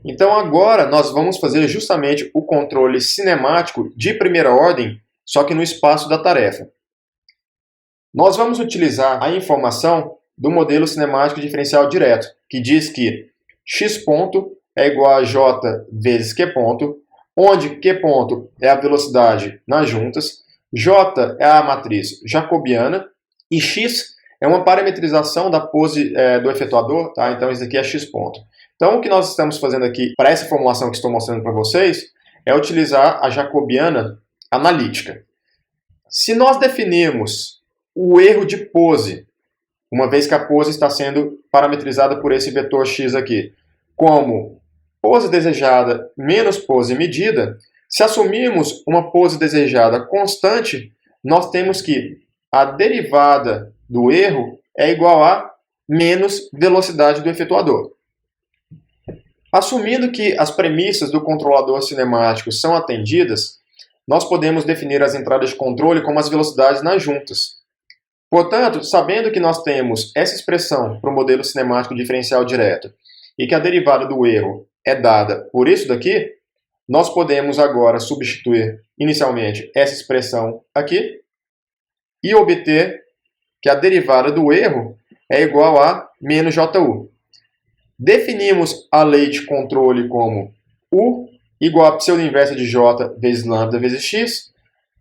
Então agora nós vamos fazer justamente o controle cinemático de primeira ordem, só que no espaço da tarefa. Nós vamos utilizar a informação do modelo cinemático diferencial direto, que diz que x ponto é igual a j vezes q ponto, onde q ponto é a velocidade nas juntas, j é a matriz jacobiana e x é uma parametrização da pose do efetuador, tá? Então isso aqui é x ponto. Então o que nós estamos fazendo aqui para essa formulação que estou mostrando para vocês é utilizar a jacobiana analítica. Se nós definirmos o erro de pose, uma vez que a pose está sendo parametrizada por esse vetor x aqui, como pose desejada menos pose medida, se assumirmos uma pose desejada constante, nós temos que a derivada do erro é igual a menos velocidade do efetuador. Assumindo que as premissas do controlador cinemático são atendidas, nós podemos definir as entradas de controle como as velocidades nas juntas. Portanto, sabendo que nós temos essa expressão para o modelo cinemático diferencial direto e que a derivada do erro é dada por isso daqui, nós podemos agora substituir inicialmente essa expressão aqui e obter que a derivada do erro é igual a menos JU. Definimos a lei de controle como U igual a pseudo-inversa de J vezes lambda vezes X,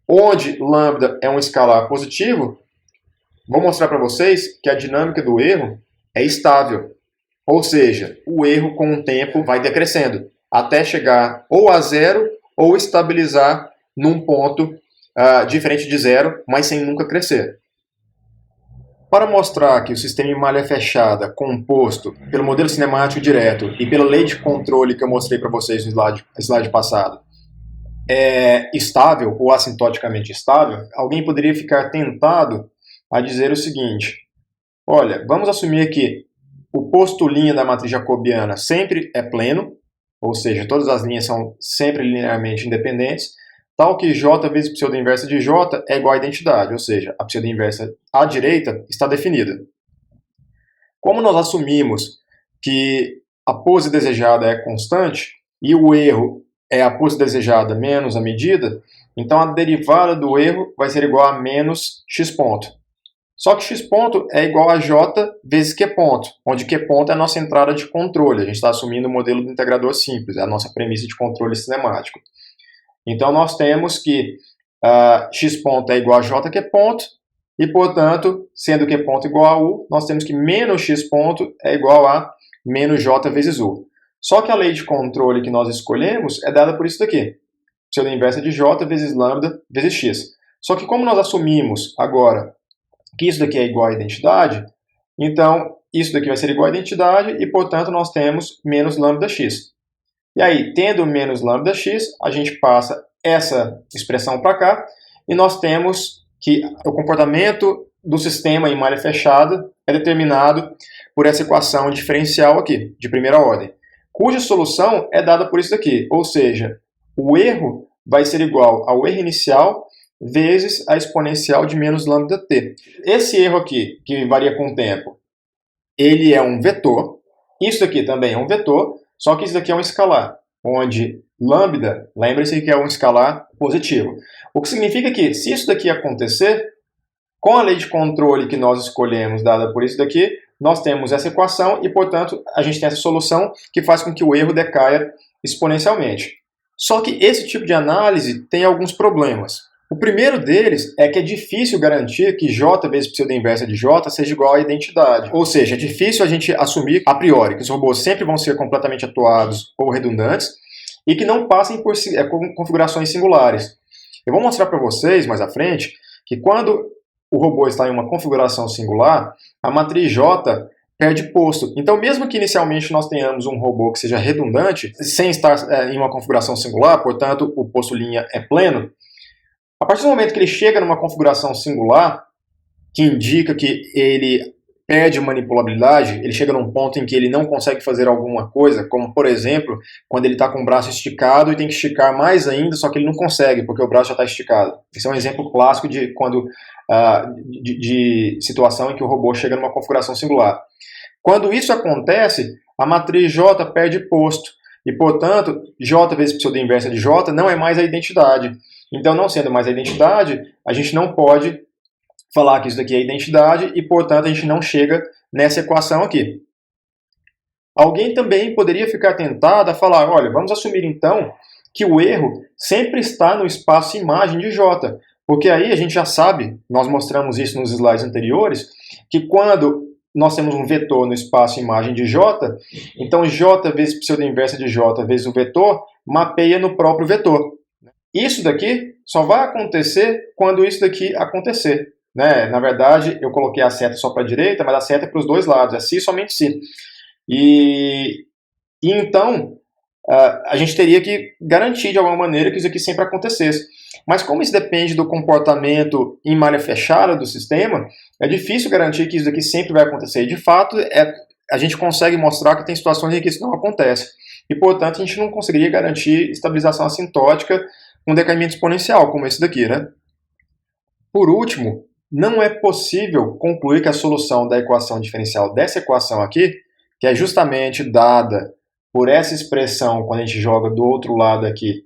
onde lambda é um escalar positivo. Vou mostrar para vocês que a dinâmica do erro é estável, ou seja, o erro com o tempo vai decrescendo, até chegar ou a zero ou estabilizar num ponto diferente de zero, mas sem nunca crescer. Para mostrar que o sistema em malha fechada, composto pelo modelo cinemático direto e pela lei de controle que eu mostrei para vocês no slide passado, é estável ou assintoticamente estável, alguém poderia ficar tentado a dizer o seguinte: olha, vamos assumir que o posto linha da matriz jacobiana sempre é pleno, ou seja, todas as linhas são sempre linearmente independentes, tal que J vezes pseudo-inversa de J é igual à identidade, ou seja, a pseudo-inversa à direita está definida. Como nós assumimos que a pose desejada é constante e o erro é a pose desejada menos a medida, então a derivada do erro vai ser igual a menos x ponto. Só que x ponto é igual a j vezes q ponto, onde q ponto é a nossa entrada de controle. A gente está assumindo o modelo do integrador simples, é a nossa premissa de controle cinemático. Então, nós temos que x ponto é igual a jq ponto, e, portanto, sendo q ponto igual a u, nós temos que menos x ponto é igual a menos j vezes u. Só que a lei de controle que nós escolhemos é dada por isso daqui, pseudo-inversa de j vezes lambda vezes x. Só que como nós assumimos agora que isso daqui é igual à identidade, então isso daqui vai ser igual à identidade e, portanto, nós temos menos lambda x. E aí, tendo menos lambda x, a gente passa essa expressão para cá e nós temos que o comportamento do sistema em malha fechada é determinado por essa equação diferencial aqui, de primeira ordem, cuja solução é dada por isso daqui, ou seja, o erro vai ser igual ao erro inicial vezes a exponencial de menos lambda t. Esse erro aqui, que varia com o tempo, ele é um vetor, isso aqui também é um vetor, só que isso daqui é um escalar, onde lambda, lembre-se que é um escalar positivo. O que significa que, se isso daqui acontecer, com a lei de controle que nós escolhemos, dada por isso daqui, nós temos essa equação e, portanto, a gente tem essa solução que faz com que o erro decaia exponencialmente. Só que esse tipo de análise tem alguns problemas. O primeiro deles é que é difícil garantir que j vezes pseudo-inversa de j seja igual à identidade. Ou seja, é difícil a gente assumir a priori que os robôs sempre vão ser completamente atuados ou redundantes e que não passem por configurações singulares. Eu vou mostrar para vocês mais à frente que quando o robô está em uma configuração singular, a matriz j perde posto. Então, mesmo que inicialmente nós tenhamos um robô que seja redundante, sem estar em uma configuração singular, portanto, o posto linha é pleno, a partir do momento que ele chega numa configuração singular, que indica que ele perde manipulabilidade, ele chega num ponto em que ele não consegue fazer alguma coisa, como, por exemplo, quando ele está com o braço esticado e tem que esticar mais ainda, só que ele não consegue, porque o braço já está esticado. Esse é um exemplo clássico de situação em que o robô chega numa configuração singular. Quando isso acontece, a matriz J perde posto. e, portanto, J vezes pseudo-inversa de J não é mais a identidade. Então, não sendo mais a identidade, a gente não pode falar que isso daqui é identidade e, portanto, a gente não chega nessa equação aqui. Alguém também poderia ficar tentado a falar, olha, vamos assumir então que o erro sempre está no espaço imagem de J, porque aí a gente já sabe, nós mostramos isso nos slides anteriores, que quando nós temos um vetor no espaço imagem de J, então J vezes pseudo-inversa de J vezes o vetor mapeia no próprio vetor. Isso daqui só vai acontecer quando isso daqui acontecer. Né? Na verdade, eu coloquei a seta só para a direita, mas a seta é para os dois lados, é se somente se. E então, a gente teria que garantir de alguma maneira que isso aqui sempre acontecesse. Mas como isso depende do comportamento em malha fechada do sistema, é difícil garantir que isso aqui sempre vai acontecer. E de fato, a gente consegue mostrar que tem situações em que isso não acontece. E, portanto, a gente não conseguiria garantir estabilização assintótica com decaimento exponencial, como esse daqui, né? Por último, não é possível concluir que a solução da equação diferencial dessa equação aqui, que é justamente dada por essa expressão quando a gente joga do outro lado aqui,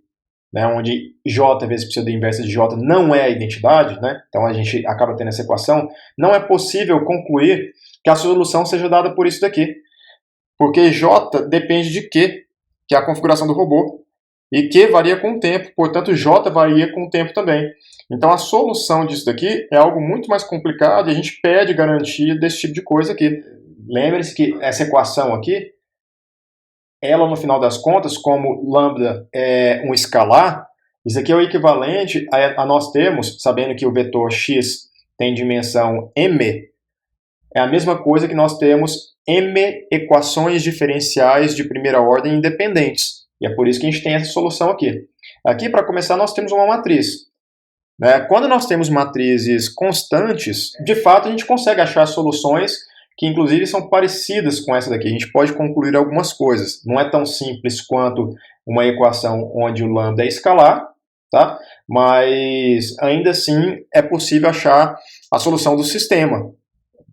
né, onde J vezes pseudo-inversa de J não é a identidade, né, então a gente acaba tendo essa equação, não é possível concluir que a solução seja dada por isso daqui, porque J depende de Q, que é a configuração do robô, e Q varia com o tempo, portanto J varia com o tempo também. Então a solução disso daqui é algo muito mais complicado e a gente pede garantia desse tipo de coisa aqui. Lembre-se que essa equação aqui, ela no final das contas, como lambda é um escalar, isso aqui é o equivalente a nós termos, sabendo que o vetor x tem dimensão m, é a mesma coisa que nós temos m equações diferenciais de primeira ordem independentes. E é por isso que a gente tem essa solução aqui. Aqui, para começar, nós temos uma matriz. Né? Quando nós temos matrizes constantes, de fato a gente consegue achar soluções que inclusive são parecidas com essa daqui. A gente pode concluir algumas coisas. Não é tão simples quanto uma equação onde o lambda é escalar, tá? Mas ainda assim é possível achar a solução do sistema.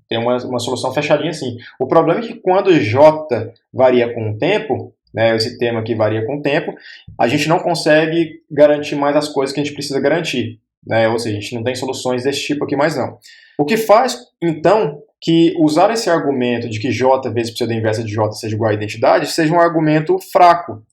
Tem uma solução fechadinha assim. O problema é que quando J varia com o tempo, né, esse termo aqui varia com o tempo, a gente não consegue garantir mais as coisas que a gente precisa garantir. Né? Ou seja, a gente não tem soluções desse tipo aqui mais não. O que faz, então, que usar esse argumento de que J vezes pseudo-inversa de J seja igual à identidade seja um argumento fraco.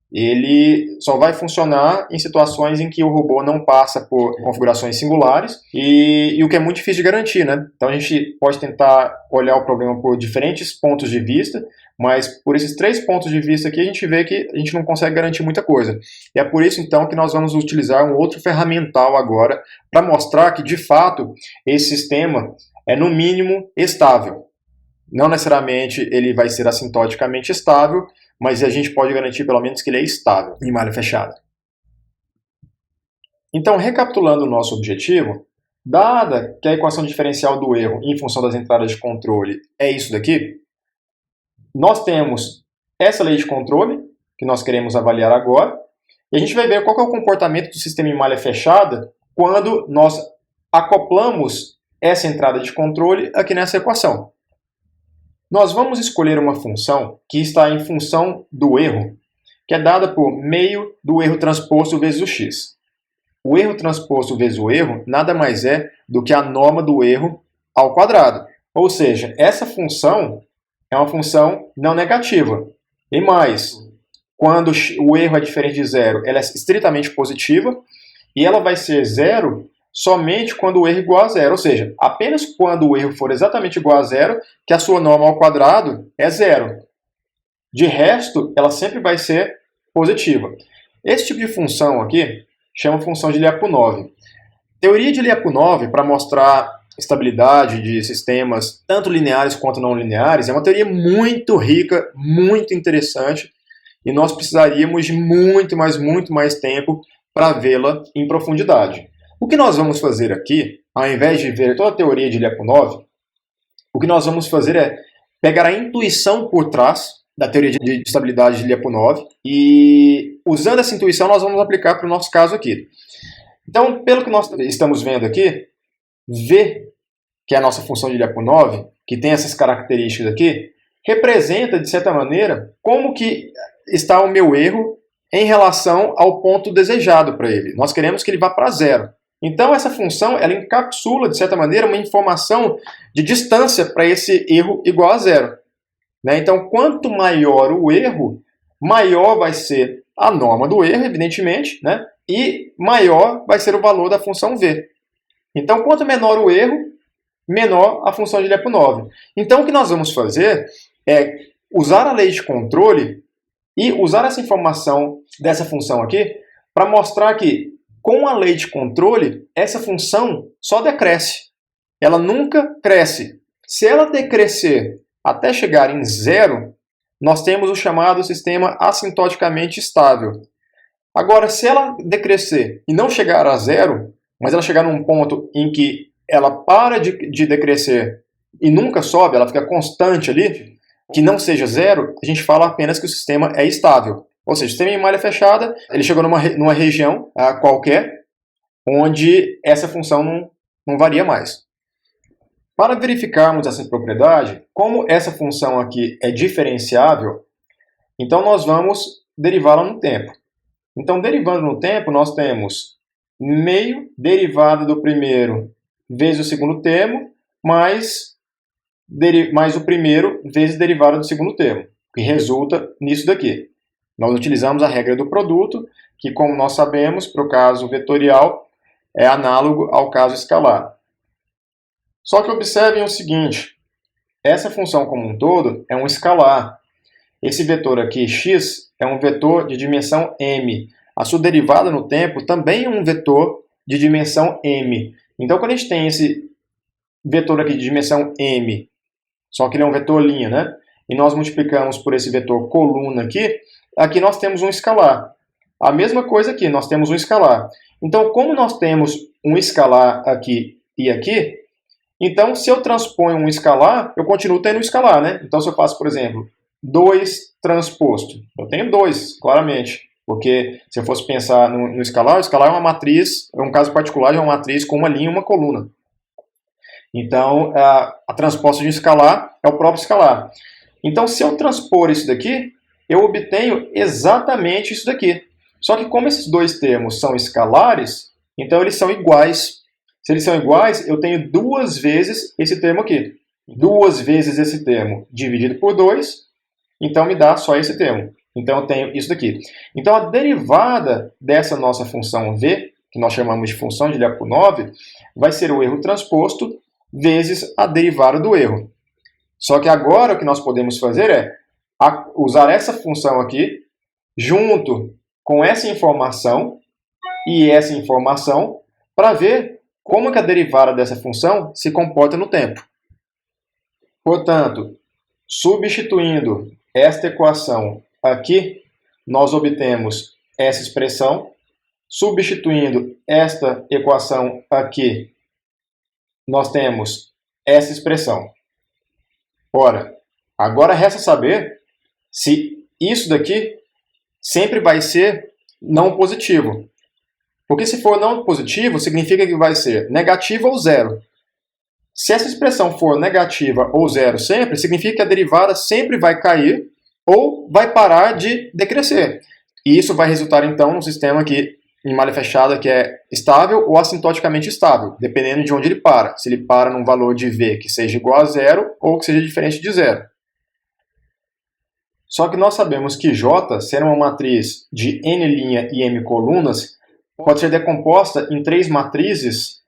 Ele só vai funcionar em situações em que o robô não passa por configurações singulares e o que é muito difícil de garantir, né? Então a gente pode tentar olhar o problema por diferentes pontos de vista, mas por esses 3 pontos de vista aqui a gente vê que a gente não consegue garantir muita coisa. E é por isso então que nós vamos utilizar um outro ferramental agora para mostrar que de fato esse sistema é no mínimo estável. Não necessariamente ele vai ser assintoticamente estável, mas a gente pode garantir pelo menos que ele é estável em malha fechada. Então, recapitulando o nosso objetivo, dada que a equação diferencial do erro em função das entradas de controle é isso daqui, nós temos essa lei de controle, que nós queremos avaliar agora, e a gente vai ver qual que é o comportamento do sistema em malha fechada quando nós acoplamos essa entrada de controle aqui nessa equação. Nós vamos escolher uma função que está em função do erro, que é dada por meio do erro transposto vezes o x. O erro transposto vezes o erro nada mais é do que a norma do erro ao quadrado. Ou seja, essa função é uma função não negativa. E mais, quando o erro é diferente de zero, ela é estritamente positiva e ela vai ser zero somente quando o erro é igual a zero, ou seja, apenas quando o erro for exatamente igual a zero, que a sua norma ao quadrado é zero. De resto, ela sempre vai ser positiva. Esse tipo de função aqui chama função de Lyapunov. Teoria de Lyapunov, para mostrar estabilidade de sistemas tanto lineares quanto não lineares, é uma teoria muito rica, muito interessante, e nós precisaríamos de muito mais tempo para vê-la em profundidade. O que nós vamos fazer aqui, ao invés de ver toda a teoria de Lyapunov, o que nós vamos fazer é pegar a intuição por trás da teoria de estabilidade de Lyapunov e, usando essa intuição, nós vamos aplicar para o nosso caso aqui. Então, pelo que nós estamos vendo aqui, V, que é a nossa função de Lyapunov, que tem essas características aqui, representa, de certa maneira, como que está o meu erro em relação ao ponto desejado para ele. Nós queremos que ele vá para zero. Então, essa função ela encapsula, de certa maneira, uma informação de distância para esse erro igual a zero. Né? Então, quanto maior o erro, maior vai ser a norma do erro, evidentemente, né? E maior vai ser o valor da função v. Então, quanto menor o erro, menor a função de Lyapunov. Então, o que nós vamos fazer é usar a lei de controle e usar essa informação dessa função aqui para mostrar que, com a lei de controle, essa função só decresce. Ela nunca cresce. Se ela decrescer até chegar em zero, nós temos o chamado sistema assintoticamente estável. Agora, se ela decrescer e não chegar a zero, mas ela chegar num ponto em que ela para de decrescer e nunca sobe, ela fica constante ali, que não seja zero, a gente fala apenas que o sistema é estável. Ou seja, o sistema em malha fechada, ele chegou numa região qualquer, onde essa função não varia mais. Para verificarmos essa propriedade, como essa função aqui é diferenciável, então nós vamos derivá-la no tempo. Então, derivando no tempo, nós temos meio derivada do primeiro vezes o segundo termo, mais o primeiro vezes derivada do segundo termo, que resulta nisso daqui. Nós utilizamos a regra do produto, que, como nós sabemos, para o caso vetorial, é análogo ao caso escalar. Só que observem o seguinte, essa função como um todo é um escalar. Esse vetor aqui, x, é um vetor de dimensão m. A sua derivada no tempo também é um vetor de dimensão m. Então, quando a gente tem esse vetor aqui de dimensão m, só que ele é um vetor linha, né? E nós multiplicamos por esse vetor coluna aqui nós temos um escalar. A mesma coisa aqui, nós temos um escalar. Então, como nós temos um escalar aqui e aqui, então, se eu transponho um escalar, eu continuo tendo um escalar, né? Então, se eu faço, por exemplo, 2 transposto, eu tenho 2, claramente. Porque se eu fosse pensar no escalar, o escalar é uma matriz, é um caso particular de uma matriz com uma linha e uma coluna. Então, a transposta de um escalar é o próprio escalar. Então, se eu transpor isso daqui, eu obtenho exatamente isso daqui. Só que como esses dois termos são escalares, então eles são iguais. Se eles são iguais, eu tenho duas vezes esse termo aqui. Duas vezes esse termo dividido por 2, então me dá só esse termo. Então eu tenho isso daqui. Então a derivada dessa nossa função v, que nós chamamos de função de Lyapunov, vai ser o erro transposto vezes a derivada do erro. Só que agora o que nós podemos fazer é usar essa função aqui junto com essa informação e essa informação para ver como que a derivada dessa função se comporta no tempo. Portanto, substituindo esta equação aqui, nós obtemos essa expressão. Substituindo esta equação aqui, nós temos essa expressão. Ora, agora resta saber se isso daqui sempre vai ser não positivo. Porque se for não positivo, significa que vai ser negativo ou zero. Se essa expressão for negativa ou zero sempre, significa que a derivada sempre vai cair ou vai parar de decrescer. E isso vai resultar, então, num sistema aqui em malha fechada que é estável ou assintoticamente estável, dependendo de onde ele para. Se ele para num valor de v que seja igual a zero ou que seja diferente de zero. Só que nós sabemos que J, sendo uma matriz de n' e m colunas, pode ser decomposta em 3 matrizes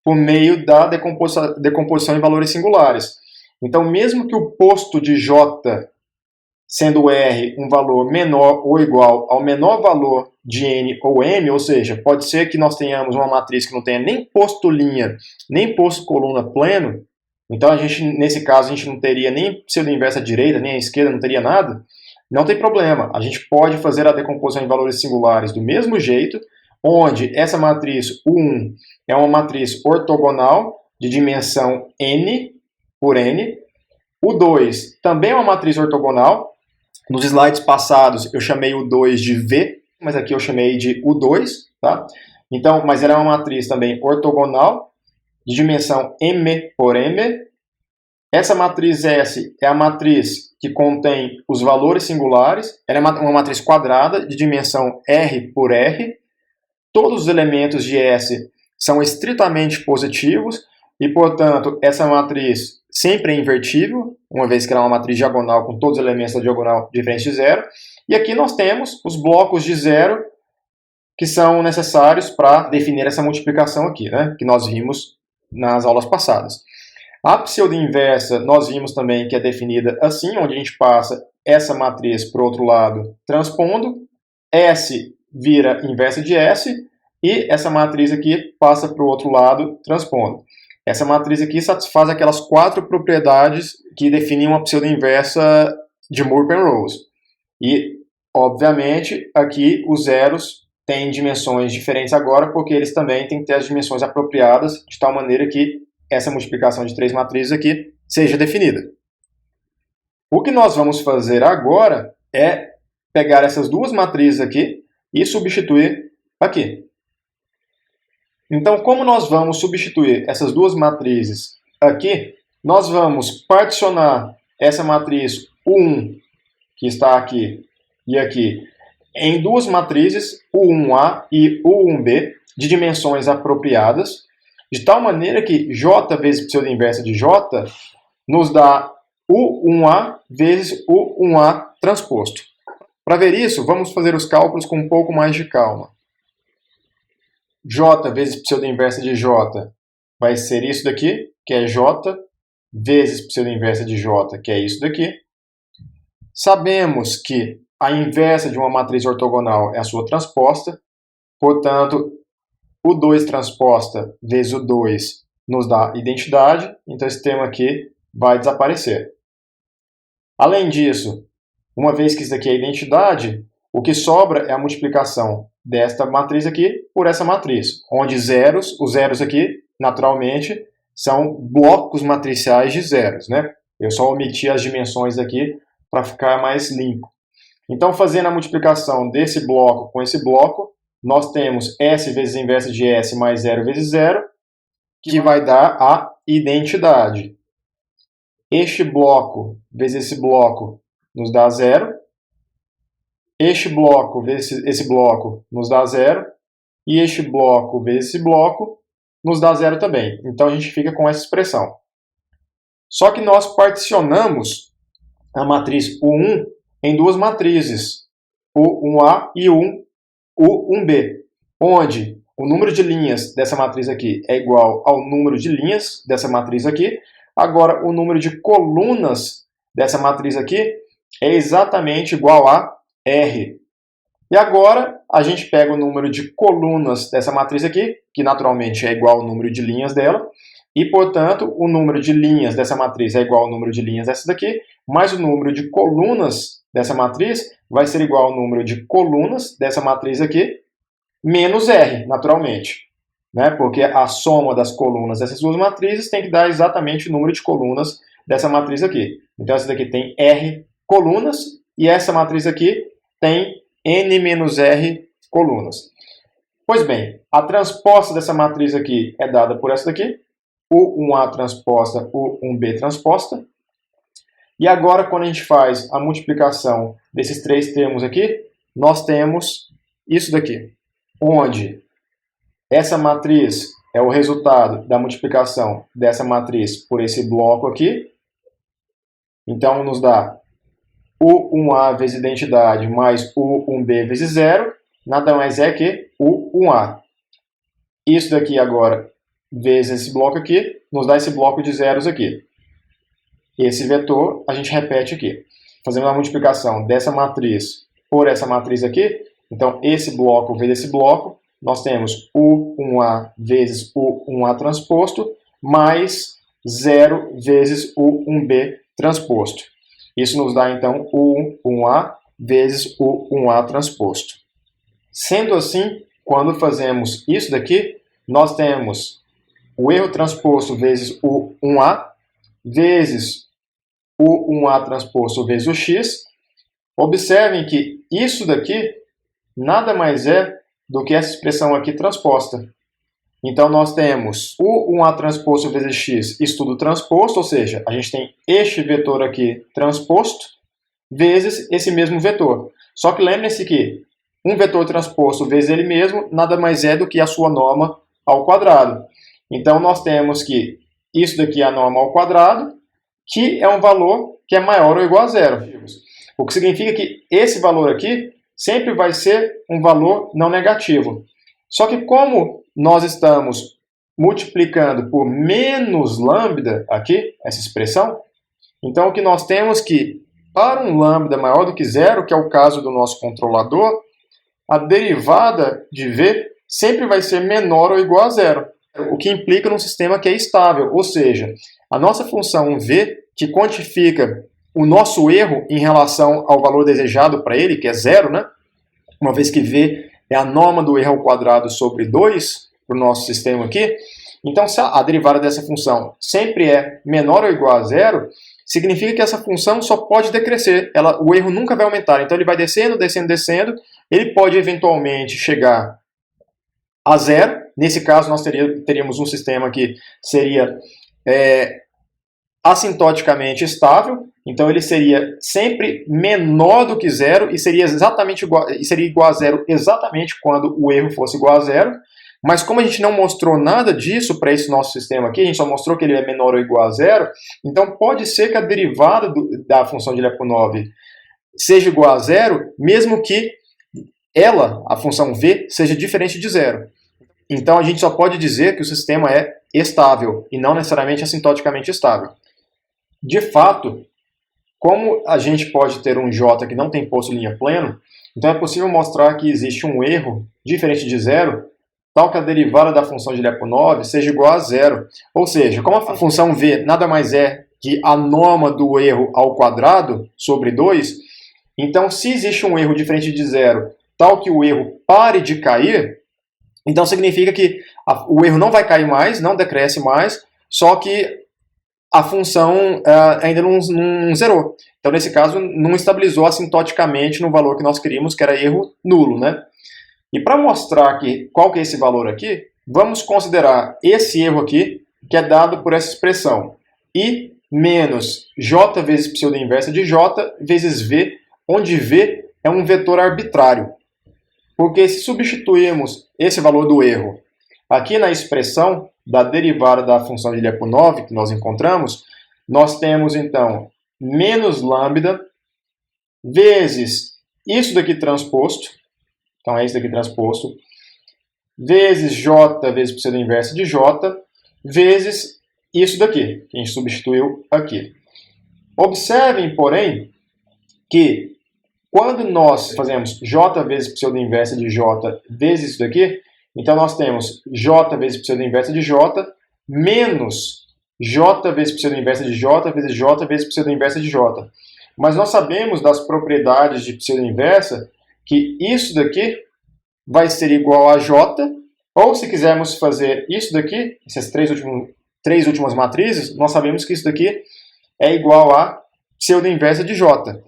por meio da decomposição em valores singulares. Então, mesmo que o posto de J, sendo R um valor menor ou igual ao menor valor de N ou M, ou seja, pode ser que nós tenhamos uma matriz que não tenha nem posto linha, nem posto coluna pleno, então nesse caso a gente não teria nem pseudo-inversa à direita, nem à esquerda, não teria nada, não tem problema, a gente pode fazer a decomposição em valores singulares do mesmo jeito, onde essa matriz U1 é uma matriz ortogonal de dimensão n por n, U2 também é uma matriz ortogonal. Nos slides passados eu chamei o 2 de V, mas aqui eu chamei de U2, tá? Então, mas ela é uma matriz também ortogonal, de dimensão M por M. Essa matriz S é a matriz que contém os valores singulares. Ela é uma matriz quadrada de dimensão R por R. Todos os elementos de S são estritamente positivos e, portanto, essa matriz sempre é invertível, uma vez que ela é uma matriz diagonal com todos os elementos da diagonal diferentes de zero. E aqui nós temos os blocos de zero que são necessários para definir essa multiplicação aqui, né? Que nós vimos nas aulas passadas. A pseudo-inversa nós vimos também que é definida assim, onde a gente passa essa matriz para o outro lado transpondo, S vira inversa de S, e essa matriz aqui passa para o outro lado transpondo. Essa matriz aqui satisfaz aquelas 4 propriedades que definem uma pseudo-inversa de Moore-Penrose. E, obviamente, aqui os zeros têm dimensões diferentes agora, porque eles também têm que ter as dimensões apropriadas, de tal maneira que essa multiplicação de 3 matrizes aqui seja definida. O que nós vamos fazer agora é pegar essas 2 matrizes aqui e substituir aqui. Então, como nós vamos substituir essas 2 matrizes aqui, nós vamos particionar essa matriz U1, que está aqui e aqui, em 2 matrizes, U1A e U1B, de dimensões apropriadas, de tal maneira que J vezes pseudo-inversa de J nos dá U1A vezes U1A transposto. Para ver isso, vamos fazer os cálculos com um pouco mais de calma. J vezes pseudo-inversa de J vai ser isso daqui, que é J, vezes pseudo-inversa de J, que é isso daqui. Sabemos que a inversa de uma matriz ortogonal é a sua transposta, portanto, o 2 transposta vezes o 2 nos dá identidade, então esse termo aqui vai desaparecer. Além disso, uma vez que isso daqui é identidade, o que sobra é a multiplicação desta matriz aqui por essa matriz, onde os zeros aqui, naturalmente, são blocos matriciais de zeros, né? Eu só omiti as dimensões aqui para ficar mais limpo. Então, fazendo a multiplicação desse bloco com esse bloco, nós temos S vezes a inversa de S mais 0 vezes 0, que vai dar a identidade. Este bloco vezes esse bloco nos dá 0. Este bloco vezes esse bloco nos dá 0. E este bloco vezes esse bloco nos dá 0 também. Então, a gente fica com essa expressão. Só que nós particionamos a matriz U1 em 2 matrizes, U1A e U1B, onde o número de linhas dessa matriz aqui é igual ao número de linhas dessa matriz aqui. Agora, o número de colunas dessa matriz aqui é exatamente igual a R. E agora, a gente pega o número de colunas dessa matriz aqui, que naturalmente é igual ao número de linhas dela, e, portanto, o número de linhas dessa matriz é igual ao número de linhas dessa daqui, mais o número de colunas dessa matriz vai ser igual ao número de colunas dessa matriz aqui, menos R, naturalmente. Né? Porque a soma das colunas dessas 2 matrizes tem que dar exatamente o número de colunas dessa matriz aqui. Então, essa daqui tem R colunas, e essa matriz aqui tem N menos R colunas. Pois bem, a transposta dessa matriz aqui é dada por essa daqui, U1A transposta, U1B transposta. E agora, quando a gente faz a multiplicação desses 3 termos aqui, nós temos isso daqui, onde essa matriz é o resultado da multiplicação dessa matriz por esse bloco aqui. Então, nos dá U1A vezes identidade mais U1B vezes 0, nada mais é que U1A. Isso daqui agora, vezes esse bloco aqui, nos dá esse bloco de zeros aqui. Esse vetor a gente repete aqui. Fazendo a multiplicação dessa matriz por essa matriz aqui, então esse bloco vezes esse bloco, nós temos U1A vezes U1A transposto, mais 0 vezes U1B transposto. Isso nos dá, então, U1A vezes U1A transposto. Sendo assim, quando fazemos isso daqui, nós temos o erro transposto vezes U1A, vezes U1A transposto vezes o x. Observem que isso daqui nada mais é do que essa expressão aqui transposta. Então, nós temos o 1A transposto vezes x, isso tudo transposto, ou seja, a gente tem este vetor aqui transposto, vezes esse mesmo vetor. Só que lembre-se que um vetor transposto vezes ele mesmo nada mais é do que a sua norma ao quadrado. Então, nós temos que isso daqui é a norma ao quadrado, que é um valor que é maior ou igual a zero. O que significa que esse valor aqui sempre vai ser um valor não negativo. Só que como nós estamos multiplicando por menos lambda aqui, essa expressão, então o que nós temos que, para um lambda maior do que zero, que é o caso do nosso controlador, a derivada de v sempre vai ser menor ou igual a zero, o que implica num sistema que é estável, ou seja, a nossa função v, que quantifica o nosso erro em relação ao valor desejado para ele, que é zero, né? Uma vez que v é a norma do erro ao quadrado sobre 2 para o nosso sistema aqui, então se a derivada dessa função sempre é menor ou igual a zero, significa que essa função só pode decrescer, o erro nunca vai aumentar, então ele vai descendo, descendo, descendo, ele pode eventualmente chegar a zero. Nesse caso nós teríamos um sistema que seria assintoticamente estável, então ele seria sempre menor do que zero e seria igual a zero exatamente quando o erro fosse igual a zero. Mas como a gente não mostrou nada disso para esse nosso sistema aqui, a gente só mostrou que ele é menor ou igual a zero, então pode ser que a derivada da função de Lyapunov seja igual a zero, mesmo que a função v, seja diferente de zero. Então a gente só pode dizer que o sistema é estável e não necessariamente assintoticamente estável. De fato, como a gente pode ter um J que não tem posto linha pleno, então é possível mostrar que existe um erro diferente de zero, tal que a derivada da função de Lyapunov seja igual a zero. Ou seja, como a função v nada mais é que a norma do erro ao quadrado sobre 2, então se existe um erro diferente de zero, tal que o erro pare de cair, então significa que o erro não vai cair mais, não decresce mais, só que a função ainda não zerou. Então, nesse caso, não estabilizou assintoticamente no valor que nós queríamos, que era erro nulo, né? E para mostrar qual que é esse valor aqui, vamos considerar esse erro aqui, que é dado por essa expressão, I menos j vezes pseudo inversa de j vezes v, onde v é um vetor arbitrário. Porque se substituirmos esse valor do erro aqui na expressão da derivada da função de Lyapunov que nós encontramos, nós temos então menos lambda vezes isso daqui transposto, então é isso daqui transposto, vezes j vezes pseudo inversa de j, vezes isso daqui, que a gente substituiu aqui. Observem, porém, que quando nós fazemos j vezes pseudo inversa de j vezes isso daqui, então nós temos j vezes pseudo inversa de j menos j vezes pseudo inversa de j vezes j vezes pseudo inversa de j. Mas nós sabemos das propriedades de pseudo inversa que isso daqui vai ser igual a j, ou se quisermos fazer isso daqui, essas três últimas matrizes, nós sabemos que isso daqui é igual a pseudo inversa de j.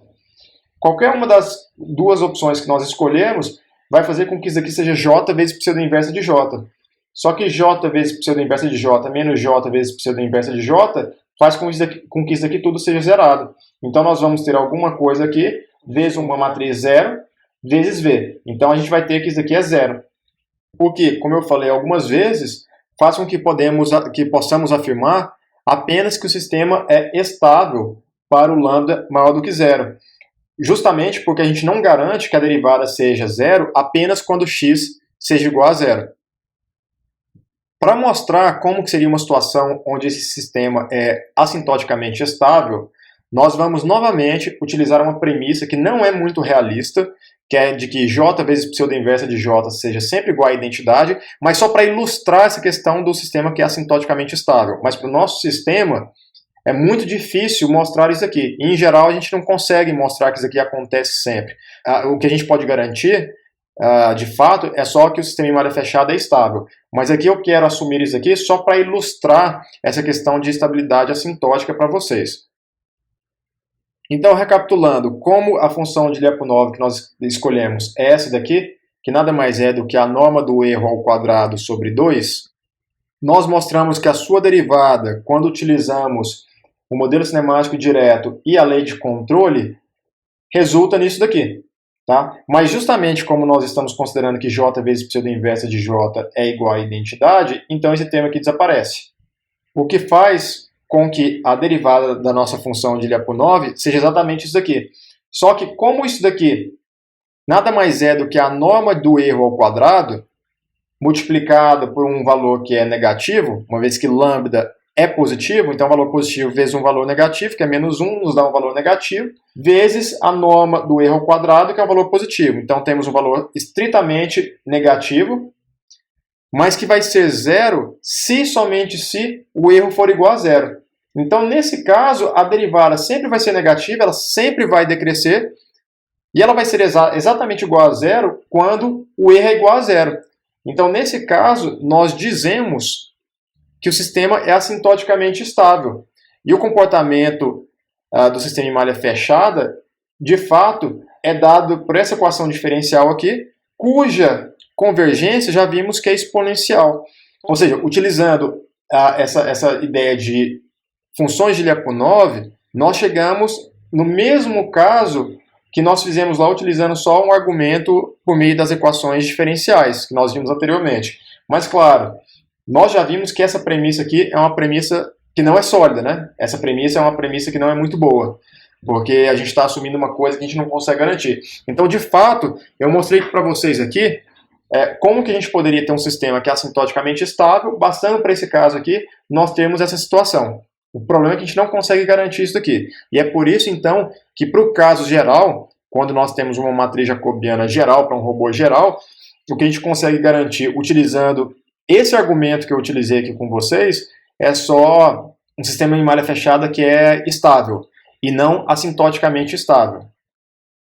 Qualquer uma das duas opções que nós escolhermos vai fazer com que isso aqui seja j vezes pseudo inversa de j. Só que j vezes pseudo inversa de j menos j vezes pseudo inversa de j faz com que isso aqui tudo seja zerado. Então nós vamos ter alguma coisa aqui vezes uma matriz 0 vezes v. Então a gente vai ter que isso aqui é zero. O que, como eu falei algumas vezes, faz com que possamos afirmar apenas que o sistema é estável para o lambda maior do que zero. Justamente porque a gente não garante que a derivada seja zero apenas quando x seja igual a zero. Para mostrar como que seria uma situação onde esse sistema é assintoticamente estável, nós vamos novamente utilizar uma premissa que não é muito realista, que é de que j vezes pseudo inversa de j seja sempre igual à identidade, mas só para ilustrar essa questão do sistema que é assintoticamente estável. Mas para o nosso sistema é muito difícil mostrar isso aqui. Em geral, a gente não consegue mostrar que isso aqui acontece sempre. O que a gente pode garantir, de fato, é só que o sistema em malha fechada é estável. Mas aqui eu quero assumir isso aqui só para ilustrar essa questão de estabilidade assintótica para vocês. Então, recapitulando, como a função de Lyapunov que nós escolhemos é essa daqui, que nada mais é do que a norma do erro ao quadrado sobre 2, nós mostramos que a sua derivada, quando utilizamos o modelo cinemático direto e a lei de controle, resulta nisso daqui. Tá? Mas justamente como nós estamos considerando que j vezes pseudo-inversa de j é igual à identidade, então esse termo aqui desaparece. O que faz com que a derivada da nossa função de Lyapunov seja exatamente isso daqui. Só que como isso daqui nada mais é do que a norma do erro ao quadrado, multiplicado por um valor que é negativo, uma vez que lambda é positivo, então valor positivo vezes um valor negativo, que é menos 1, nos dá um valor negativo, vezes a norma do erro ao quadrado, que é um valor positivo. Então temos um valor estritamente negativo, mas que vai ser zero se somente se o erro for igual a zero. Então, nesse caso, a derivada sempre vai ser negativa, ela sempre vai decrescer, e ela vai ser exatamente igual a zero quando o erro é igual a zero. Então, nesse caso, nós dizemos que o sistema é assintoticamente estável. E o comportamento do sistema em malha fechada, de fato, é dado por essa equação diferencial aqui, cuja convergência já vimos que é exponencial. Ou seja, utilizando essa ideia de funções de Lyapunov, nós chegamos no mesmo caso que nós fizemos lá utilizando só um argumento por meio das equações diferenciais, que nós vimos anteriormente. Mas, claro, nós já vimos que essa premissa aqui é uma premissa que não é sólida, né? Essa premissa é uma premissa que não é muito boa, porque a gente está assumindo uma coisa que a gente não consegue garantir. Então, de fato, eu mostrei para vocês aqui como que a gente poderia ter um sistema que é assintoticamente estável, bastando para esse caso aqui, nós termos essa situação. O problema é que a gente não consegue garantir isso daqui. E é por isso, então, que para o caso geral, quando nós temos uma matriz jacobiana geral para um robô geral, o que a gente consegue garantir utilizando esse argumento que eu utilizei aqui com vocês é só um sistema em malha fechada que é estável e não assintoticamente estável.